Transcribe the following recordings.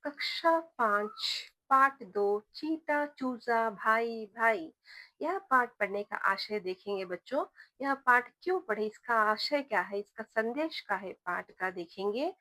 कक्षा 5 पाठ 2 चीता चूजा भाई भाई। यह पाठ पढ़ने का आशय देखेंगे बच्चों। यह पाठ क्यों पढ़े, इसका आशय क्या है, इसका संदेश क्या है, पाठ का देखेंगे।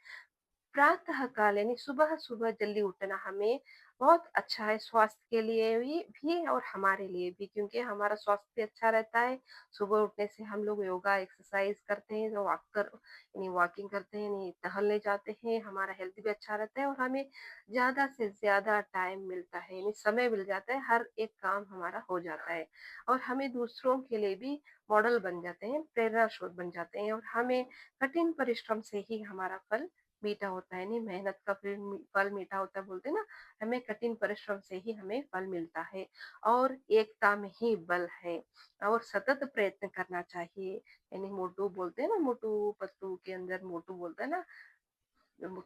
प्रातः काल यानी सुबह सुबह जल्दी उठना हमें बहुत अच्छा है, स्वास्थ्य के लिए भी और हमारे लिए भी, क्योंकि हमारा स्वास्थ्य भी अच्छा रहता है। सुबह उठने से हम लोग योगा एक्सरसाइज करते हैं, तो यानी वॉकिंग करते हैं, यानी टहलने जाते हैं, हमारा हेल्थ भी अच्छा रहता है और हमें ज्यादा से ज्यादा टाइम मिलता है, यानी समय मिल जाता है, हर एक काम हमारा हो जाता है और हमें दूसरों के लिए भी मॉडल बन जाते हैं, प्रेरणा स्रोत बन जाते हैं और हमें कठिन परिश्रम से ही हमारा फल मीठा होता है। नहीं, मेहनत का फिर फल मीठा होता है बोलते हैं ना। हमें कठिन परिश्रम से ही हमें फल मिलता है और एकता में ही बल है और सतत प्रयत्न करना चाहिए। यानी मोटू बोलते हैं ना, मोटू पतलू के अंदर मोटू बोलता है ना,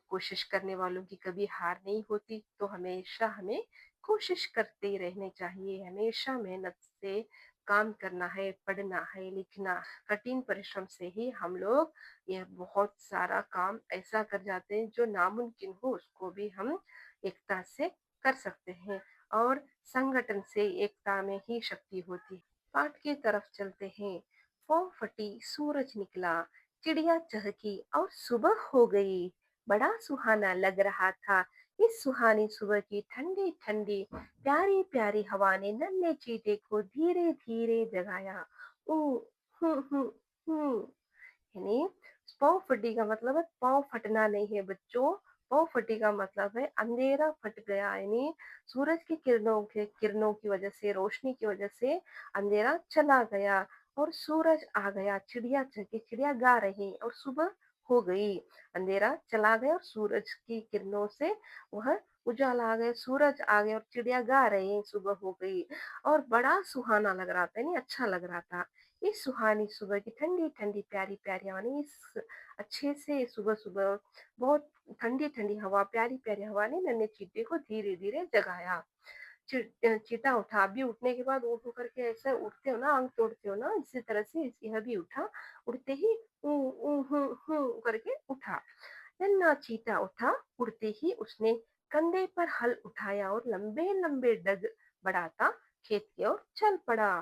कोशिश करने वालों की कभी हार नहीं होती, तो हमेशा हमें कोशिश करते ही रहने चाहिए, हमेशा मेहनत से काम करना है, पढ़ना है, लिखना। कठिन परिश्रम से ही हम लोग यह बहुत सारा काम ऐसा कर जाते हैं जो नामुमकिन हो, उसको भी हम एकता से कर सकते हैं और संगठन से एकता में ही शक्ति होती है। पाठ की तरफ चलते हैं। फौ फटी सूरज निकला, चिड़िया चहकी और सुबह हो गई। बड़ा सुहाना लग रहा था। इस सुहानी सुबह की ठंडी ठंडी प्यारी प्यारी हवा ने नन्हे चीते को धीरे धीरे जगाया। ऊ हूँ यानी पाँव फटी का मतलब है पाँव फटना नहीं है बच्चों। पाँव फटी का मतलब है अंधेरा फट गया, यानी सूरज की किरणों की वजह से, रोशनी की वजह से अंधेरा चला गया और सूरज आ गया। चिड़िया चहकी, चिड़िया गा रही और सुबह हो गई। अंधेरा चला गया और सूरज की किरणों से वह उजाला आ गया, सूरज आ गया और चिड़िया गा रही, सुबह हो गई और बड़ा सुहाना लग रहा था, यानी अच्छा लग रहा था। इस सुहानी सुबह की ठंडी ठंडी प्यारी प्यारी हवा ने इस अच्छे से सुबह सुबह बहुत ठंडी ठंडी हवा, प्यारी प्यारी हवा ने नन्हे चीते को धीरे धीरे जगाया। चीता उठा। अभी उठने के बाद उठ करके ऐसे उठते हो ना, अंग तोड़ते हो ना, इसी तरह से यह भी उठा। उठते ही करके उठा। नन्हा चीता उठा। उड़ते ही उसने कंधे पर हल उठाया और लंबे लंबे डग बढ़ाता खेत की ओर चल पड़ा।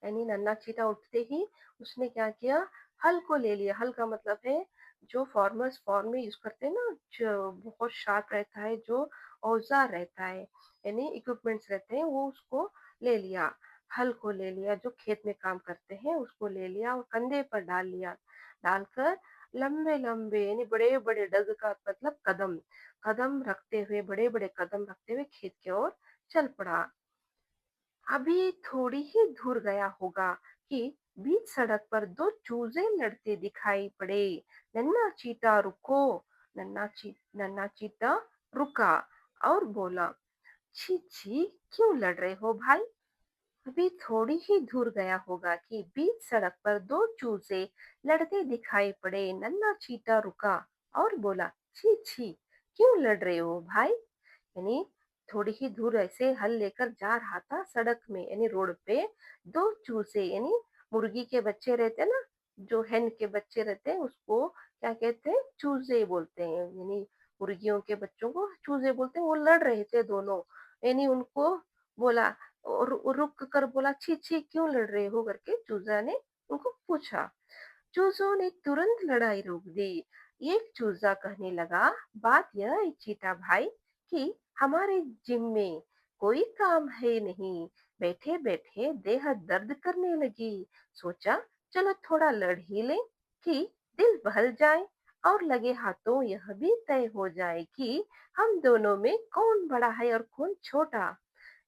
यानी नन्हा चीता उठते ही उसने क्या किया, हल को ले लिया। हल का मतलब है जो फार्मर्स फार्म में यूज करते हैं ना, जो बहुत शार्प रहता है, जो औजार रहता है, यानी इक्विपमेंट्स रहते हैं, वो उसको ले लिया। हल को ले लिया, जो खेत में काम करते हैं उसको ले लिया और कंधे पर डाल लिया। डालकर लंबे लंबे यानी बड़े बड़े डग का मतलब कदम, कदम रखते हुए, बड़े बड़े कदम रखते हुए खेत की ओर चल पड़ा। अभी थोड़ी ही दूर गया होगा कि बीच सड़क पर दो चूजे लड़ते दिखाई पड़े। नन्हा चीता रुको। नन्हा चीता रुका और बोला, छी छी, क्यों लड़ रहे हो भाई। अभी थोड़ी ही दूर गया होगा कि बीच सड़क पर दो चूजे लड़ते दिखाई पड़े। नन्हा चीता रुका और बोला, छी छी, क्यों लड़ रहे हो भाई। यानी थोड़ी ही दूर ऐसे हल लेकर जा रहा था सड़क में, यानी रोड पे दो चूजे, यानी मुर्गी के बच्चे रहते हैं ना, जो hen के बच्चे रहते हैं उसको क्या कहते हैं, चूजे बोलते हैं। यानी मुर्गियों के बच्चों को चूजे बोलते हैं। वो लड़ रहे थे दोनों, यानी उनको बोला और रुक कर बोला, छी छी, क्यों लड़ रहे हो करके चूजा ने उनको पूछा। चूजों ने तुरंत लड़ाई रोक दी। एक चूजा कहने लगा, बात यह है चीता भाई कि हमारे जिम में कोई काम है नहीं, बैठे बैठे देह दर्द करने लगी। सोचा चलो थोड़ा लड़ ही ले कि दिल बहल जाए और लगे हाथों यह भी तय हो जाए कि हम दोनों में कौन बड़ा है और कौन छोटा।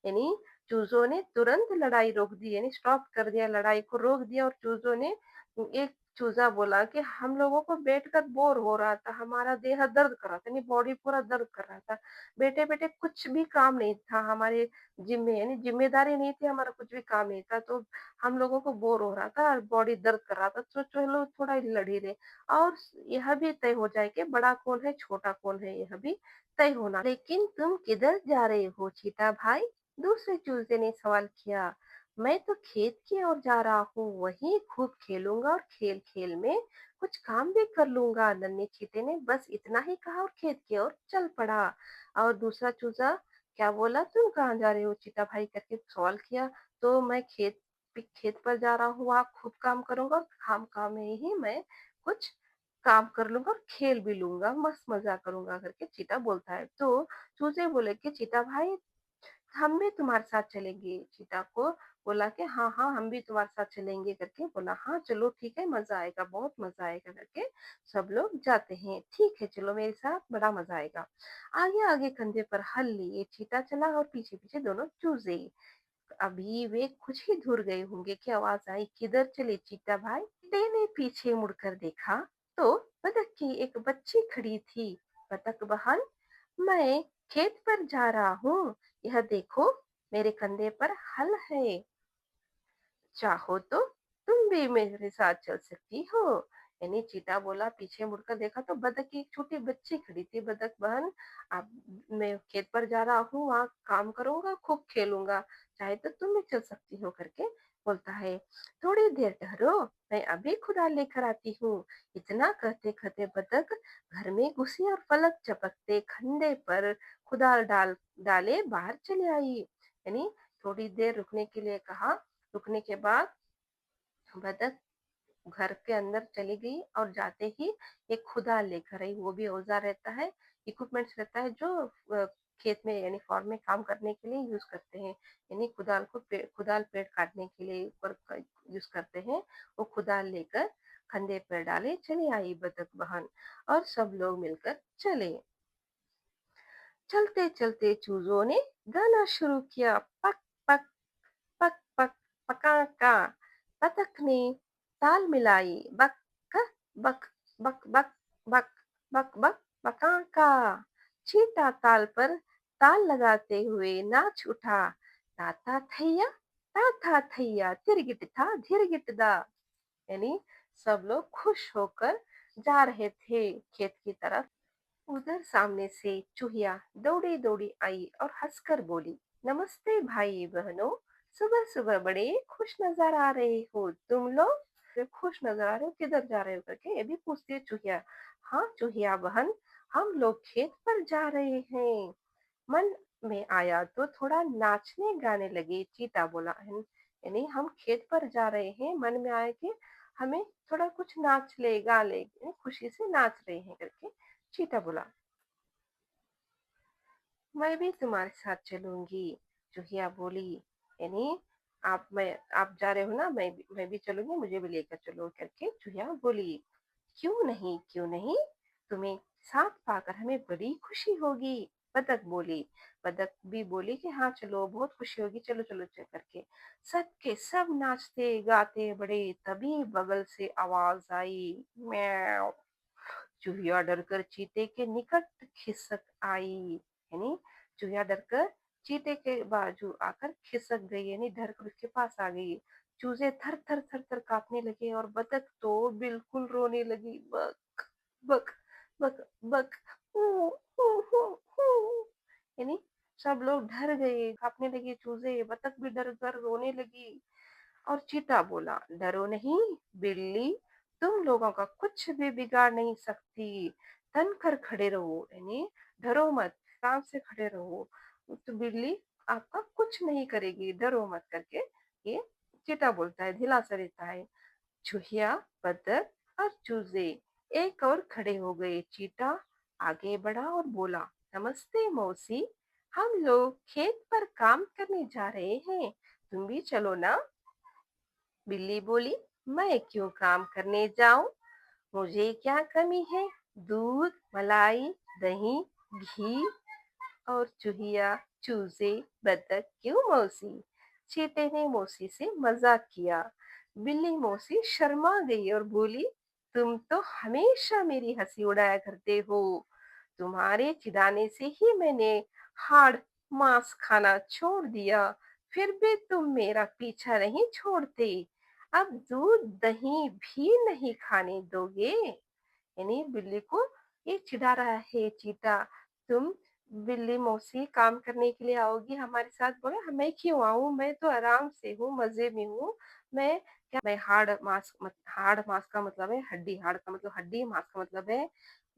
यानी चूजों ने तुरंत लड़ाई रोक दी, यानी स्टॉप कर दिया, लड़ाई को रोक दिया। और चूजों ने, एक चूजा बोला कि हम लोगों को बैठकर बोर हो रहा था, हमारा देह दर्द कर रहा था, यानी बॉडी पूरा दर्द कर रहा था, बैठे बैठे कुछ भी काम नहीं था हमारे जिम में, यानी जिम्मेदारी नहीं थी, हमारा कुछ भी काम नहीं था, तो हम लोगों को बोर हो रहा था और बॉडी दर्द कर रहा था, तो चलो थोड़ा लड़ ही रहे और यह भी तय हो जाए कि बड़ा कौन है छोटा कौन है, यह भी तय होना। लेकिन तुम किधर जा रहे हो चीता भाई, दूसरे चूजे ने सवाल किया। मैं तो खेत की ओर जा रहा हूँ, वहीं खूब खेलूंगा और खेल खेल में कुछ काम भी कर लूंगा। नन्हे चीते ने बस इतना ही कहा और खेत की ओर चल पड़ा। और दूसरा चूजा क्या बोला, तुम कहाँ जा रहे हो चीता भाई करके सवाल किया। तो मैं खेत पर जा रहा हूँ, वहाँ खूब काम करूंगा और काम काम में ही मैं कुछ काम कर लूंगा और खेल भी लूंगा, मस्त मजा करूंगा करके चीता बोलता है। तो चूजे बोले कि चीता भाई हम भी तुम्हारे साथ चलेंगे। चीता को बोला कि हाँ हाँ हम भी तुम्हारे साथ चलेंगे करके बोला। हाँ चलो ठीक है, मजा आएगा, बहुत मजा आएगा करके सब लोग जाते हैं। ठीक है चलो मेरे साथ, बड़ा मजा आएगा। आगे आगे कंधे पर हल लिए चीता चला और पीछे पीछे दोनों चूजे। अभी वे कुछ ही दूर गए होंगे कि आवाज आई, किधर चले चीता भाई। चीते ने पीछे मुड़कर देखा तो बतख की एक बच्ची खड़ी थी। बतख बहन, मैं खेत पर जा रहा हूँ, यह देखो मेरे कंधे पर हल है, चाहो तो तुम भी मेरे साथ चल सकती हो। यानी चीता बोला, पीछे मुड़कर देखा तो बतख की एक छोटी बच्ची खड़ी थी। बतख बहन, अब मैं खेत पर जा रहा हूँ, वहां काम करूंगा, खूब खेलूंगा, चाहे तो तुम भी चल सकती हो करके बोलता है। थोड़ी देर ठहरो, मैं अभी खुदा लेकर आती हूँ। इतना कहते कहते बतख घर में घुसी और पलक झपकते खंडे पर खुदाल डाले बाहर चले आई। यानी थोड़ी देर रुकने के लिए कहा। रुकने के बाद बतख घर के अंदर चली गई और जाते ही एक खुदाल लेकर आई। वो भी औजार रहता है, इक्विपमेंट्स रहता है जो खेत में यानी फार्म में काम करने के लिए यूज करते हैं। यानी खुदाल पेड़ काटने के लिए ऊपर यूज करते हैं। वो खुदाल लेकर कंधे पर डाले चली आई बतख बहन और सब लोग मिलकर चले। चलते चलते चूजों ने गाना शुरू किया, पक पक पक पक पकाका। बतख ने ताल मिलाई, बक बक बक बक बक बक बक पकाका। चीता ताल पर ताल लगाते हुए नाच उठा, ताता थैया तिरगिट था धीरगिट दा। यानी सब लोग खुश होकर जा रहे थे खेत की तरफ। उधर सामने से चूहिया दौड़ी दौड़ी आई और हंसकर बोली, नमस्ते भाई बहनों, सुबह सुबह बड़े खुश नजर आ रहे हो तुम लोग। खुश नजर आ रहे हो, किधर जा रहे हो करके ये भी पूछती है चूहिया। हाँ चूहिया बहन, हम लोग खेत पर जा रहे हैं, मन में आया तो थोड़ा नाचने गाने लगे। चीता बोला, यानी हम खेत पर जा रहे हैं, मन में आया कि हमें थोड़ा कुछ नाच ले गा ले, खुशी से नाच रहे हैं करके चीता बोला। मैं भी तुम्हारे साथ चलूंगी, चूहिया बोली। यानी आप जा रहे हो ना, मैं भी चलूंगी, मुझे भी लेकर चलो करके चूहिया बोली। क्यों नहीं क्यों नहीं, तुम्हें साथ पाकर हमें बड़ी खुशी होगी, बतख बोली। बतख भी बोली कि हाँ चलो, बहुत खुशी होगी, चलो चलो चल करके सब के सब नाचते गाते बड़े। तभी बगल से आवाज आई, म्याऊ। चूहिया डरकर चीते के निकट खिसक आई। यानी चूहिया डरकर चीते के बाजू आकर खिसक गई, यानी डर कर उसके पास आ गई। चूजे थर थर थर थर कांपने लगे और बतख तो बिल्कुल रोने लगी, बक बक बक बक हू, हू, हू, हू। यानी सब लोग डर गए, कांपने लगे चूजे, बतख भी डर कर रोने लगी। और चीता बोला, डरो नहीं बिल्ली, तुम लोगों का कुछ भी बिगाड़ नहीं सकती, तन कर खड़े रहो, यानी डरो मत, काम से खड़े रहो, तो बिल्ली आपका कुछ नहीं करेगी, डरो मत करके ये चीता बोलता है, दिलासा देता है। चूहिया, बतख और चूजे एक और खड़े हो गए। चीता आगे बढ़ा और बोला, नमस्ते मौसी, हम लोग खेत पर काम करने जा रहे हैं, तुम भी चलो ना। बिल्ली बोली, मैं क्यों काम करने जाऊं, मुझे क्या कमी है, दूध मलाई दही घी। और चूहिया चूजे बतख क्यों मौसी। चीते ने मौसी से मजाक किया। बिल्ली मौसी शर्मा गई और बोली, तुम तो हमेशा मेरी हंसी उड़ाया करते हो, तुम्हारे चिढ़ाने से ही मैंने हाड़ मांस खाना छोड़ दिया, फिर भी तुम मेरा पीछा नहीं छोड़ते, अब दूध दही भी नहीं खाने दोगे। यानी बिल्ली को ये चिढ़ा रहा है चीता, तुम बिल्ली मौसी काम करने के लिए आओगी हमारे साथ? बोला "हाँ, मैं क्यों आऊँ? मैं तो आराम से हूँ, मज़े में हूँ। मैं हार्ड मांस का मतलब है हड्डी, हार्ड का मतलब हड्डी, मांस का मतलब है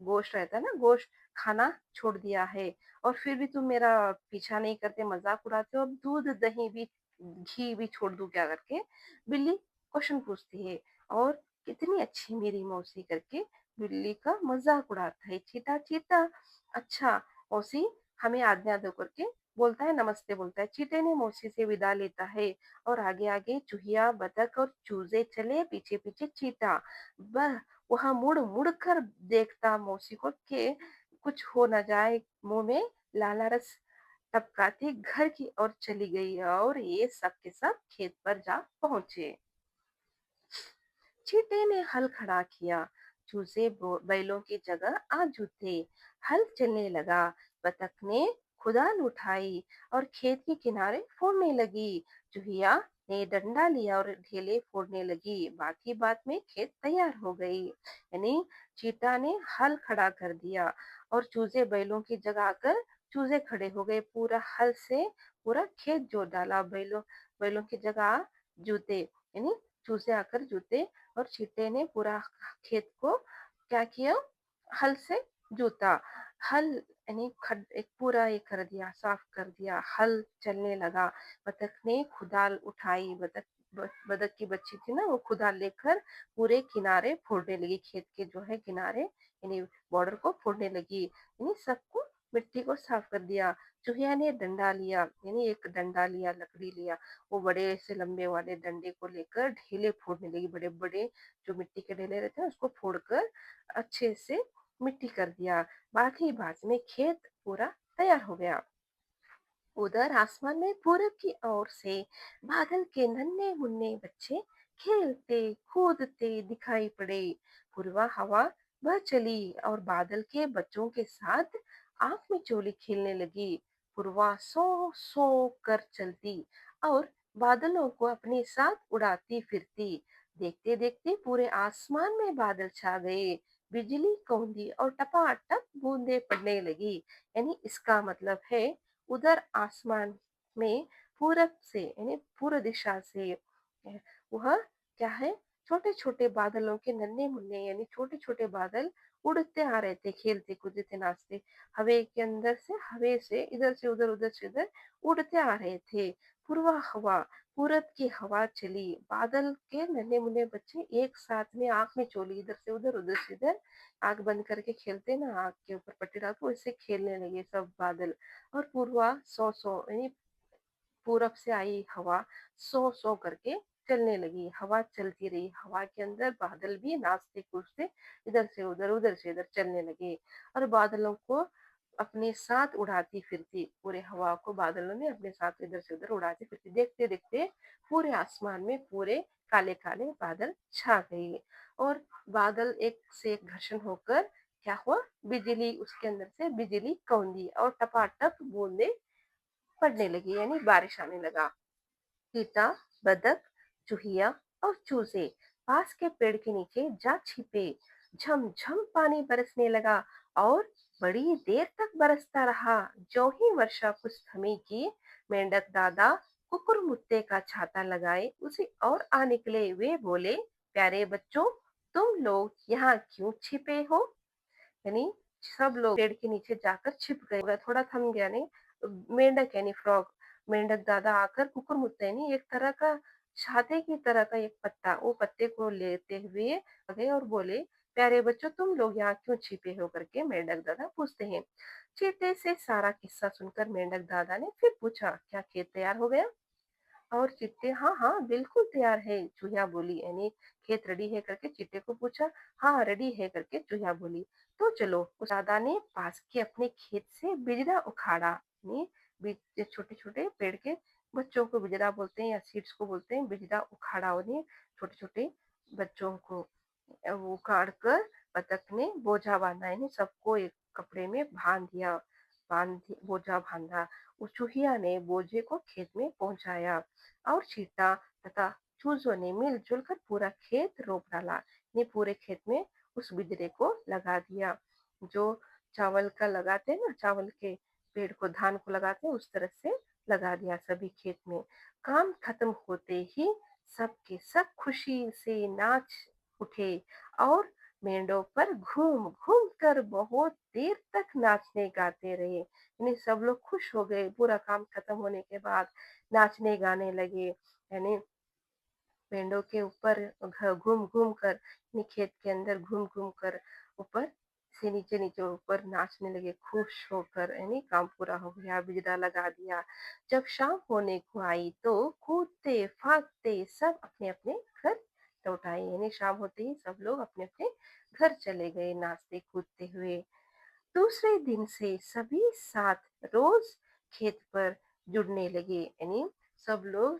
गोश्त रहता है ना, गोश्त खाना छोड़ दिया है और फिर भी तुम मेरा पीछा नहीं करते, मज़ाक उड़ाते हो। अब दूध, दही भी, घी भी छोड़ दूँ क्या करके?" बिल्ली क्वेश्चन पूछती है और कितनी अच्छी मेरी मौसी करके बिल्ली का मज़ाक उड़ाता है। चींटा, चींटा, अच्छा मौसी हमें आज्ञा दो करके बोलता है, नमस्ते बोलता है। चींटे ने मौसी से विदा लेता है और आगे आगे चूहिया, बतख और चूजे चले, पीछे पीछे चींटा। वह वहां मुड़ मुड़ कर देखता मौसी को कि कुछ हो न जाए, मुंह में लाला रस टपकाती घर की ओर चली गई और ये सब के सब खेत पर जा पहुंचे। चींटे ने हल खड़ा किया, चूजे बैलों की जगह आ जुटे, हल चलने लगा। बतख ने खुदाल उठाई और खेत के किनारे फोड़ने लगी। चूहिया ने डंडा लिया और ढेले फोड़ने लगी। बाकी बात में खेत तैयार हो गई। यानी चीता ने हल खड़ा कर दिया और चूजे बैलों की जगह आकर चूजे खड़े हो गए। पूरा हल से पूरा खेत जोत डाला। बैलों की जगह जूते, यानी चूजे आकर जूते और चीते ने पूरा खेत को क्या किया, हल से जोता। हल यानी खड एक पूरा ये कर दिया, साफ कर दिया। हल चलने लगा। बतख ने खुदाल उठाई। बतख की बच्ची थी ना, वो खुदाल लेकर पूरे किनारे फोड़ने लगी, खेत के जो है किनारे यानी बॉर्डर को फोड़ने लगी, यानी सबको मिट्टी को साफ कर दिया। चूहिया ने डंडा लिया, यानी एक डंडा लिया, लकड़ी लिया, वो बड़े से लंबे वाले डंडे को लेकर ढेले फोड़ने लगी। बड़े बड़े जो मिट्टी के ढेले रहते हैं उसको फोड़कर अच्छे से मिट्टी कर दिया। बाकी बात में खेत पूरा तैयार हो गया। उधर आसमान में पूरब की ओर से बादल के नन्हे मुन्ने बच्चे खेलते कूदते दिखाई पड़े। पूर्वा हवा बह चली और बादल के बच्चों के साथ आंख में चोली खेलने लगी। पूर्वा सो सो कर चलती और बादलों को अपने साथ उड़ाती फिरती। देखते देखते पूरे आसमान में बादल छा गए। बिजली कौंधी और टपाटप बूंदें पड़ने लगी। यानी इसका मतलब है उधर आसमान में पूरब से यानी पूर्व दिशा से वह क्या है, छोटे छोटे बादलों के नन्हे मुन्ने यानी छोटे छोटे बादल उड़ते आ रहे थे, खेलते कूदते नाचते हवे के अंदर से, हवे से इधर से उधर, उधर से इधर उड़ते आ रहे थे। पूर्वा हवा, पूरब की हवा चली। बादल के नन्हे मुन्ने बच्चे एक साथ में आंख में चोली, इधर से उधर, उधर से इधर, आंख बंद करके खेलते ना, आंख के ऊपर पट्टी डाल के वैसे खेलने लगे सब बादल। और पूर्वा सौ सौ यानी पूरब से आई हवा सौ सौ करके चलने लगी। हवा चलती रही, हवा के अंदर बादल भी नाचते कूदते इधर से उधर, उधर से इधर चलने लगे और बादलों को अपने साथ उड़ाती फिरती। पूरे हवा को बादलों ने अपने साथ इधर से उधर उड़ाती फिरती। देखते देखते पूरे आसमान में पूरे काले काले बादल छा गए और बादल एक से एक घर्षण होकर क्या हुआ, बिजली उसके अंदर से बिजली कौंधी और टपाटप बूंदे पड़ने लगी, यानी बारिश आने लगा। चीता, बदक, चूहिया और चूजे पास के पेड़ के नीचे जा छिपे। झमझम पानी बरसने लगा और बड़ी देर तक बरसता रहा। जो ही वर्षा कुछ थमेगी, मेंढक दादा कुकुरमुत्ते का छाता लगाए उसे और आ निकले। वे बोले, प्यारे बच्चों, तुम लोग यहाँ क्यों छिपे हो? यानी सब लोग पेड़ के नीचे जाकर छिप गए। थोड़ा थम गया नहीं, मेंढक यानी फ्रॉग, मेंढक दादा आकर कुकुरमुत्ते यानी एक तरह का छाते की तरह का एक पत्ता, वो पत्ते को लेते हुए आ गए और बोले, प्यारे बच्चों, तुम लोग यहाँ क्यों छिपे हो करके मेंढक दादा पूछते हैं। चीते से सारा किस्सा सुनकर मेंढक दादा ने फिर पूछा, क्या खेत तैयार हो गया? और चिट्टे, हाँ हाँ बिल्कुल तैयार है, चूहिया बोली। यानी खेत रेडी है करके चिट्टे को पूछा। हाँ रेडी है करके चूहिया बोली। तो चलो, उस दादा ने पास के अपने खेत से बिजरा उखाड़ा, यानी छोटे छोटे पेड़ के बच्चों को बिजरा बोलते हैं या सीड्स को बोलते हैं, बिजरा उखाड़ा उन्हें, छोटे छोटे बच्चों को वो उखाड़ कर बतख ने बोझा बांधा, यानी सबको एक कपड़े में बोझा बांधा। उस चूहिया ने बोझे को खेत में पहुंचाया और चीता तथा चूजों ने मिलजुल कर पूरा खेत रोप डाला। ने पूरे खेत में उस बिजरे को लगा दिया। जो चावल का लगाते हैं ना, चावल के पेड़ को धान को लगाते हैं उस तरह से लगा दिया सभी खेत में। काम खत्म होते ही सब के सब खुशी से नाच उठे और मेंढों पर घूम घूम कर बहुत देर तक नाचने गाते रहे। यानी सब लोग खुश हो गए पूरा काम खत्म होने के बाद, नाचने गाने लगे। यानी पेड़ों के ऊपर घूम घूम कर यानी खेत के अंदर घूम घूम कर ऊपर से नीचे नीचे ऊपर नाचने लगे खुश होकर। यानी काम पूरा हो गया, बिजला लगा दिया। जब शाम होने को आई तो कूदते फागते सब अपने अपने घर लौट आए। यानी शाम होते ही सब लोग अपने अपने घर चले गए नाचते कूदते हुए। दूसरे दिन से सभी साथ रोज खेत पर जुड़ने लगे। यानी सब लोग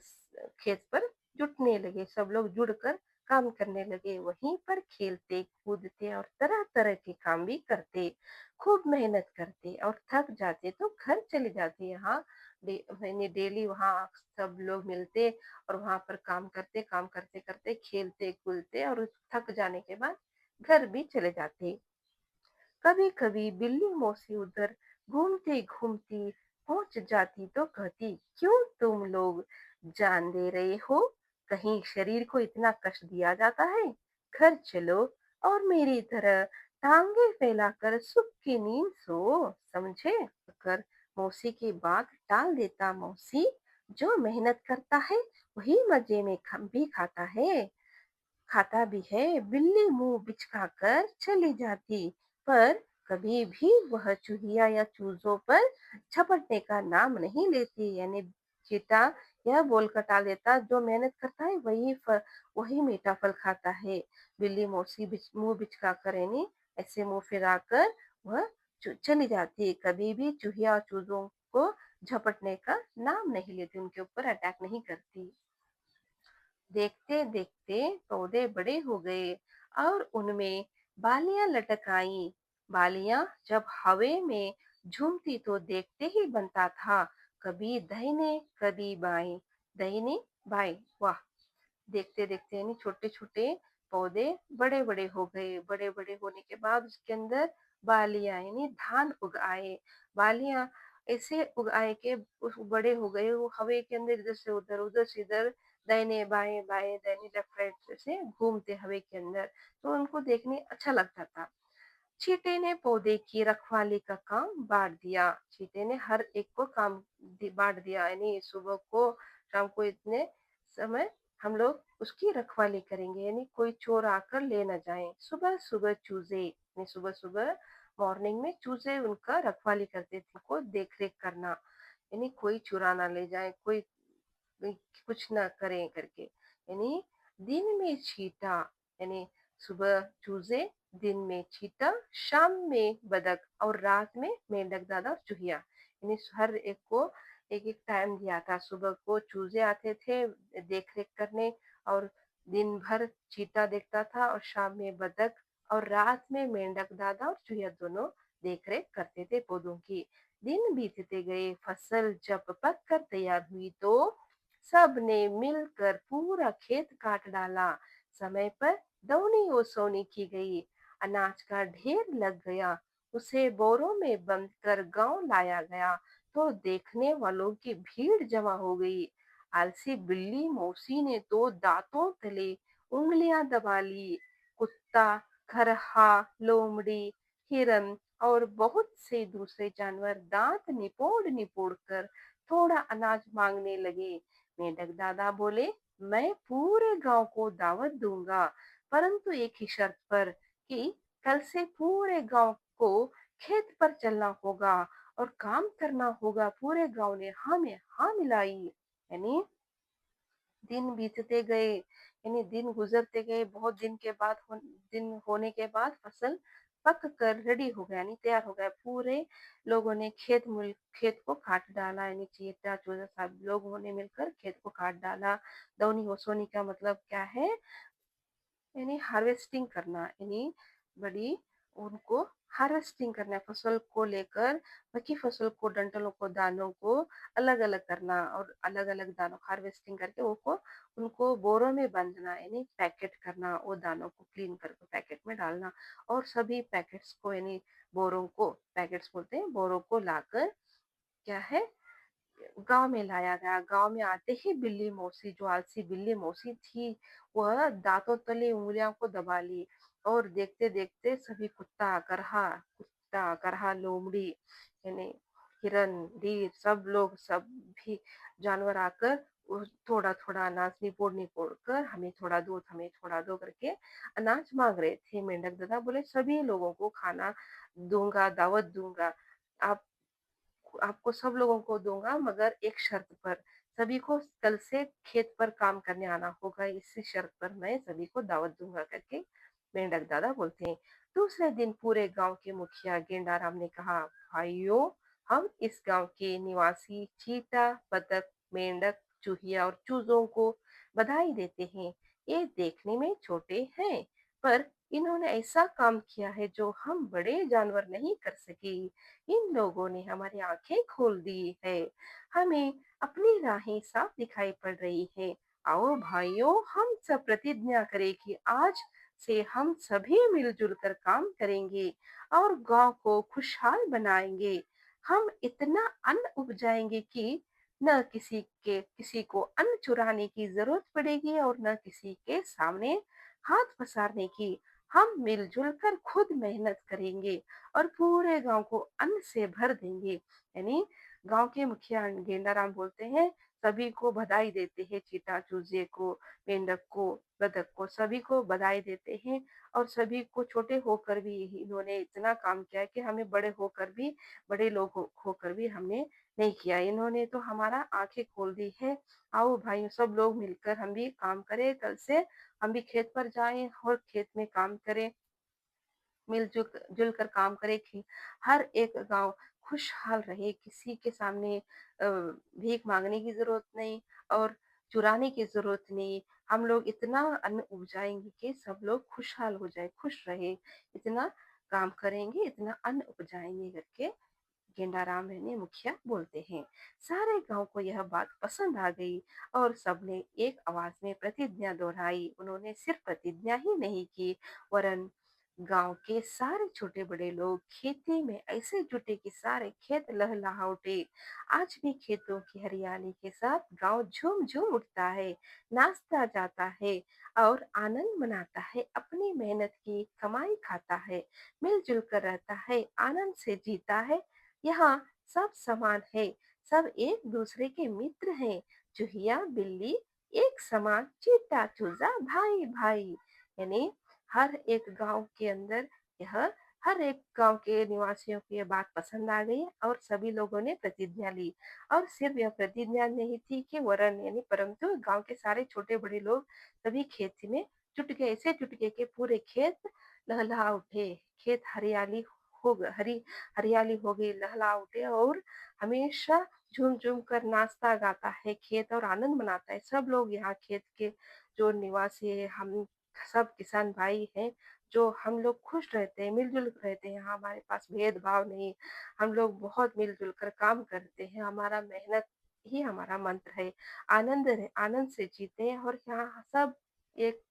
खेत पर जुटने लगे, सब लोग जुड़कर काम करने लगे, वहीं पर खेलते कूदते और तरह तरह के काम भी करते, खूब मेहनत करते और थक जाते तो घर चले जाते। यहाँ यानी डेली वहाँ सब लोग मिलते और वहां पर काम करते करते खेलते कूदते और थक जाने के बाद घर भी चले जाते। कभी कभी बिल्ली मौसी उधर घूमती घूमती पहुंच जाती तो कहती, क्यों तुम लोग जान दे रहे हो, कहीं शरीर को इतना कष्ट दिया जाता है, घर चलो और मेरी तरह टांगे फैलाकर सुख की नींद सो, समझे। कर मौसी की बात टाल देता मौसी, जो मेहनत करता है वही मजे में भी खाता भी है। बिल्ली मुंह बिचका कर चली जाती, पर कभी भी वह चूहिया या चूजों पर झपटने का नाम नहीं लेती। यानी चीता यह बोल कर टाल देता, जो मेहनत करता है वही मीठा फल खाता है। बिल्ली मौसी मुंह बिचका कर यानी ऐसे मुंह फिरा कर वह चली जाती, कभी भी चूहिया और चूजों को झपटने का नाम नहीं लेती, उनके ऊपर अटैक नहीं करती। देखते देखते पौधे बड़े हो गए और उनमें बालियां लटक आईं। बालियां जब हवा में झूमती तो देखते ही बनता था, कभी दाहिने कभी बाएं, दाहिने बाएं। वाह! देखते देखते यानी छोटे छोटे पौधे बड़े बड़े हो गए, बड़े बड़े होने के बाद उसके अंदर बालियां यानी धान उग आए। बालियां ऐसे उग आए के बड़े हो गए, वो हवा के अंदर इधर से उधर उधर से इधर दाहिने बाएं बाएं दाहिने लेफ्ट राइट से घूमते हवा के अंदर, तो उनको देखने अच्छा लगता था। चींटी ने पौधे की रखवाली का काम बांट दिया। चींटी ने हर एक को काम बांट दिया, यानी सुबह को शाम को इतने समय हम लोग उसकी रखवाली करेंगे, यानी कोई चोर आकर ले न जाए। सुबह सुबह चूजे यानी सुबह सुबह मॉर्निंग में चूजे उनका रखवाली करते थे, को देख रेख करना, यानी कोई चुरा ना ले जाए, कोई कुछ ना करें करके। यानी दिन में चीता यानी सुबह चूजे, दिन में चीता, शाम में बदक और रात में मेंढक दादा और चूहिया। यानी हर एक को एक एक टाइम दिया था, सुबह को चूजे आते थे देख रेख करने और दिन भर चीता देखता था और शाम में बदक और रात में मेंढक दादा और चूहिया दोनों देख रेख करते थे पौधों की। दिन बीतते गए, फसल जब पक कर तैयार हुई तो सब ने मिलकर पूरा खेत काट डाला। समय पर दौनी ओसौनी की गई, अनाज का ढेर लग गया, उसे बोरों में बंद कर गांव लाया गया तो देखने वालों की भीड़ जमा हो गई। आलसी बिल्ली मौसी ने तो दांतों तले उंगलियां दबा ली। कुत्ता, खरहा, लोमड़ी, हिरन और बहुत से दूसरे जानवर दांत निपोड़ निपोड़ कर थोड़ा अनाज मांगने लगे। मेंढक दादा बोले, मैं पूरे गांव को दावत दूंगा, परंतु एक ही शर्त पर कि कल से पूरे गांव को खेत पर चलना होगा और काम करना होगा। पूरे गांव ने हाँ में हाँ मिलाई। यानी दिन बीतते गए, यानी दिन गुजरते गए, बहुत दिन के बाद दिन होने के बाद फसल पक कर रेडी हो गया यानी तैयार हो गया। पूरे लोगों ने खेत को काट डाला, यानी चीता चूजा सब लोगों ने मिलकर खेत को काट डाला। दौनी ओसोनी का मतलब क्या है, यानी हार्वेस्टिंग करना, यानी बड़ी उनको हार्वेस्टिंग करना है, फसल को लेकर बाकी फसल को डंठलों को दानों को अलग अलग करना और अलग अलग दानों हार्वेस्टिंग करके उनको उनको बोरों में बांधना, यानी पैकेट करना, वो दानों को क्लीन करके पैकेट में डालना और सभी पैकेट्स को यानी बोरों को पैकेट्स बोलते हैं, बोरों को लाकर क्या है, गाँव में लाया गया। गाँव में आते ही बिल्ली मौसी, जो आलसी बिल्ली मौसी थी, वह दाँतों तले उँगलियों को दबा ली और देखते-देखते सभी कुत्ता, करहा, लोमड़ी यानी हिरन, डीर सब लोग, सब भी जानवर आकर वो थोड़ा-थोड़ा अनाज निपोड़-निपोड़ कर हमें थोड़ा दो, हमें थोड़ा दो करके अनाज माँग रहे थे। मेंढक दादा बोले, सभी लोगों को खाना दूँगा, दावत दूँगा। आप आपको सब लोगों को दूँगा, मगर एक शर्त पर, सभी को कल से खेत पर काम करने आना होगा, इसी शर्त पर मैं सभी को दावत दूँगा करके मेंढक दादा बोलते हैं। दूसरे दिन पूरे गाँव के मुखिया गेंडाराम ने कहा, भाइयों, हम इस गाँव के निवासी चीता, बतख, मेंढक, चूहिया और चूजों को बधाई देते हैं। ये देखने में छोटे हैं, पर इन्होंने ऐसा काम किया है जो हम बड़े जानवर नहीं कर सके। इन लोगों ने हमारी आंखें खोल दी है। हमें अपनी राहें साफ दिखाई पड़ रही है। आओ भाइयों, हम सब प्रतिज्ञा करें कि आज से हम सभी मिलजुल कर काम करेंगे और गांव को खुशहाल बनाएंगे। हम इतना अन्न उपजाएंगे कि न किसी को अन्न चुराने की जरूरत पड़ेगी और न किसी के सामने हाथ पसारने की। हम मिलजुल कर खुद मेहनत करेंगे और पूरे गांव को अन्न से भर देंगे। यानी गांव के मुखिया गेंडाराम बोलते हैं, सभी को बधाई देते हैं, चीता चूजे को, मेंढक को, बतख को, सभी को बधाई देते हैं। और सभी को, छोटे होकर भी इन्होंने इतना काम किया है कि हमें बड़े होकर भी, बड़े लोग होकर भी हमने नहीं किया। इन्होंने तो हमारा आंखें खोल दी है। आओ भाई, सब लोग मिलकर हम भी काम करें, कल से हम भी खेत पर जाएं और खेत में काम करें, मिलजुल जुल कर काम करे कि हर एक गांव खुशहाल रहे, किसी के सामने भीख मांगने की जरूरत नहीं और चुराने की जरूरत नहीं। हम लोग इतना अन्न उपजाएंगे कि सब लोग खुशहाल हो जाए, खुश रहे, इतना काम करेंगे, इतना अन्न उपजाएंगे करके गेंडाराम यानी मुखिया बोलते हैं। सारे गांव को यह बात पसंद आ गई और सबने एक आवाज में प्रतिज्ञा दोहराई। उन्होंने सिर्फ प्रतिज्ञा ही नहीं की, वरन गांव के सारे छोटे बड़े लोग खेती में ऐसे जुटे कि सारे खेत लहलहा उठे। आज भी खेतों की हरियाली के साथ गांव झूम झूम उठता है, नाचता जाता है और आनंद मनाता है, अपनी मेहनत की कमाई खाता है, मिलजुल कर रहता है, आनंद से जीता है। यहाँ सब समान है, सब एक दूसरे के मित्र हैं। चूहिया बिल्ली एक समान, चीता चूजा भाई भाई। यानी हर एक गांव के अंदर यह हर एक गांव के निवासियों को यह बात पसंद आ गई और सभी लोगों ने प्रतिज्ञा ली। और सिर्फ यह प्रतिज्ञा नहीं थी कि वरन यानी परंतु गांव के सारे छोटे बड़े लोग सभी खेती में जुट गए, ऐसे जुट गए कि पूरे खेत लहलहा उठे, खेत हरियाली हो गई, लहला उठे और हमेशा झूम झूम कर नाचता गाता है खेत और आनंद मनाता है। सब लोग यहाँ खेत के जो निवासी है, हम सब किसान भाई हैं, जो हम लोग खुश रहते हैं, मिलजुल रहते हैं। यहाँ हमारे पास भेदभाव नहीं, हम लोग बहुत मिलजुल कर काम करते हैं, हमारा मेहनत ही हमारा मंत्र है। आनंद से जीते हैं और यहाँ सब एक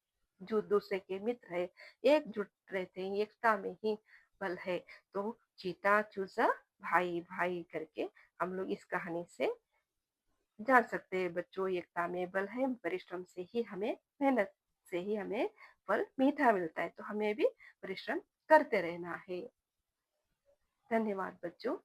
जो दूसरे के मित्र है, एकजुट रहते हैं, एकता में ही बल है। तो चीता चूजा भाई भाई करके हम लोग इस कहानी से जान सकते हैं बच्चों, एकता में बल है, परिश्रम से ही हमें, मेहनत से ही हमें फल मीठा मिलता है। तो हमें भी परिश्रम करते रहना है। धन्यवाद बच्चों।